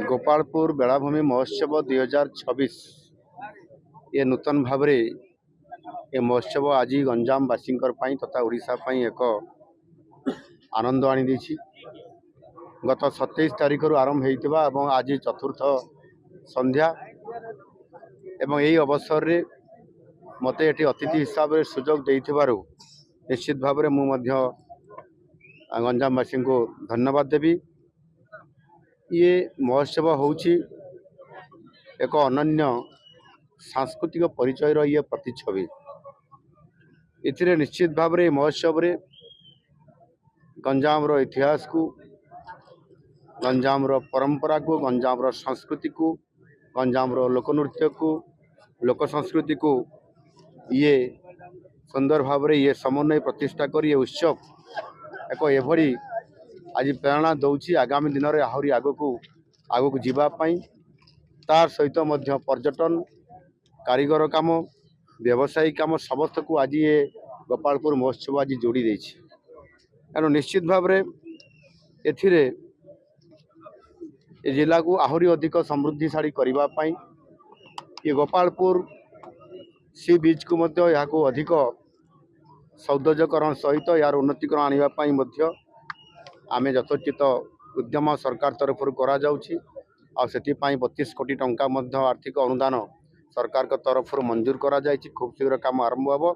गोपालपुर बेलाभूमि महोत्सव 2026 ये नूतन भाव ये महोत्सव आज गंजामवासी तथा ओडिशा एक आनंद आनी गत 27 तारीख आरंभ होता आज चतुर्थ संध्या एवं यही अवसर रे मत ये अतिथि हिसाब से सुजोग देइथिबारु निश्चित भाव में गंजामवासी को धन्यवाद देवी। ये महोत्सव होउछि एक अनन्य सांस्कृतिक परिचय ये प्रतिच्छवि। इथिरे निश्चित भाव में महोत्सव रे गंजाम इतिहास को, गंजाम परंपरा को, गंजाम संस्कृति को, गंजाम लोकनृत्य को, लोक संस्कृति को ये सुंदर भाव में ये समन्वय प्रतिष्ठा कर ये उत्सव एक एभरी आज प्रेरणा दौची आगामी दिन में आहरी आगक जीवाई तार सहित पर्यटन कारीगर काम व्यवसायी काम समस्त को आज ये गोपालपुर महोत्सव आज जोड़ी देछि। तेणु निश्चित भाव में एथिरे ए जिला को आहरी अधिक समृद्धिशाली करने ये गोपालपुर सी बीच को मध्य यहाँ को अधिक सौंदर्यकरण सहित यार उन्नतिकरण आने आमे यथोचित उद्यम सरकार तरफ करा जाउछि। आ सेति 32 कोटी टंका मध्य आर्थिक अनुदान सरकार के तरफ मंजूर करा जाइछि। खूब शीघ्र काम आरंभ होबो।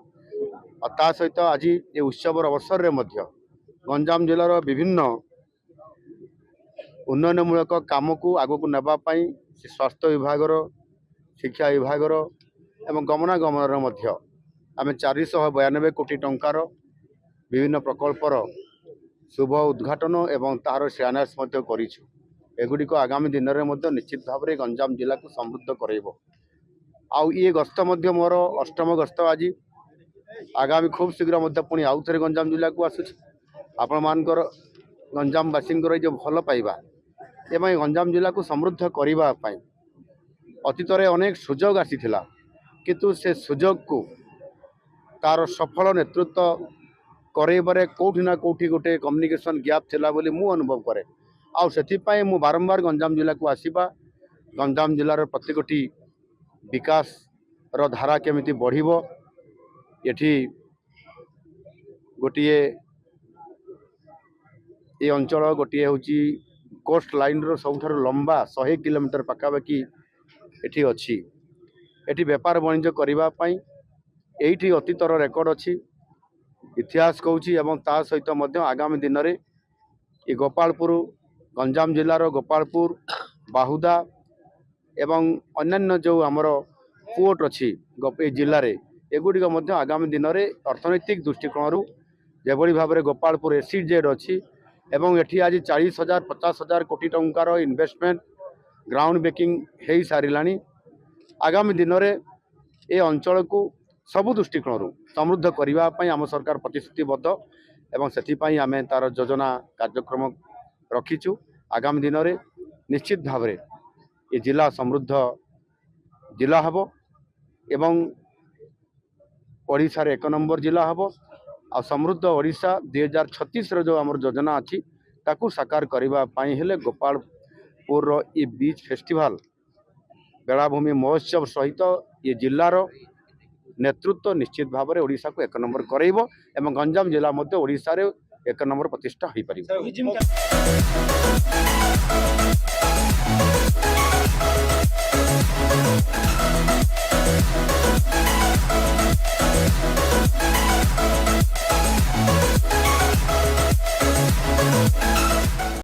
ता सहित आज ये उत्सव अवसर रे मध्य गंजाम जिलार विभिन्न उन्नयनमूलक काम को आगक नेबा पई स्वास्थ्य विभाग, शिक्षा विभाग एवं गमनागमन मध्य आमे 492 कोटी टंकार विभिन्न प्रकल्पर शुभ उद्घाटन एवं तार शिलान्यास करिछु। एगुड़िक आगामी दिन में निश्चित भाव में गंजाम जिला को समृद्ध करइबो। आउ ये गस्त मोर 8म गस्त आज आगामी खूब शीघ्र पुणी आउ थे गंजाम जिला को आसुछि। आपण मानकर गंजामवासी जो भल पाइबा एवं गंजाम जिला को समृद्ध करने अतीत में अनेक सुजोग आसीथिला किंतु से सुजोग को तार सफल नेतृत्व करइबारे कोठी ना कोठी गोटे कम्युनिकेशन गैप थिला बोली मु अनुभव करे। आउ सेथिपाई मु बारंबार गंजाम जिला को आसीबा गंजाम जिलार प्रत्येकटी विकास रो धारा केमिति बढ़िबो एठी गोटिए ये अंचल गोटे हूँ कोस्ट लाइन रो सबुठार लंबा 100 किलोमीटर पाखापाखि एठी अछि। एठी व्यापार वाणिज्य करने एठी अतीतर रेकर्ड अछि, इतिहास कहूँ एवं ता सहित आगामी दिन में ये गोपालपुर गंजाम जिलार गोपालपुर बाहुदा एवं अन्यान्य जो आमर पोर्ट अच्छी जिले में एगुड़िक आगामी दिन में अर्थनैतिक दृष्टिकोण जेभली भाव में गोपालपुर एसीजेड अच्छी एवं एठी आज 40,000 50,000 कोटी टंकार इन्वेस्टमेंट ग्राउंड ब्रेकिंग हो सारानी। आगामी दिन में ये अंचल को सबु दृष्टिकोण समृद्ध करने आम सरकार प्रतिश्रुतिबद्ध एवं से आम तार योजना कार्यक्रम रखीचु। आगामी दिन में निश्चित भाव में ये जिला समृद्ध जिला हम एवं ओडिशा रे 1 नंबर जिला हम आ समृद्ध ओडिशा 2036 जो आम योजना अच्छी ताकू साकार करने हेले गोपालपुर ये बीच फेस्टिवल बेलाभूमि महोत्सव सहित ये जिलार नेतृत्व निश्चित भाव में ओडिशा को 1 नंबर करइबो एवं गंजाम जिला ओडिशा रे 1 नंबर प्रतिष्ठा हो पारिबो।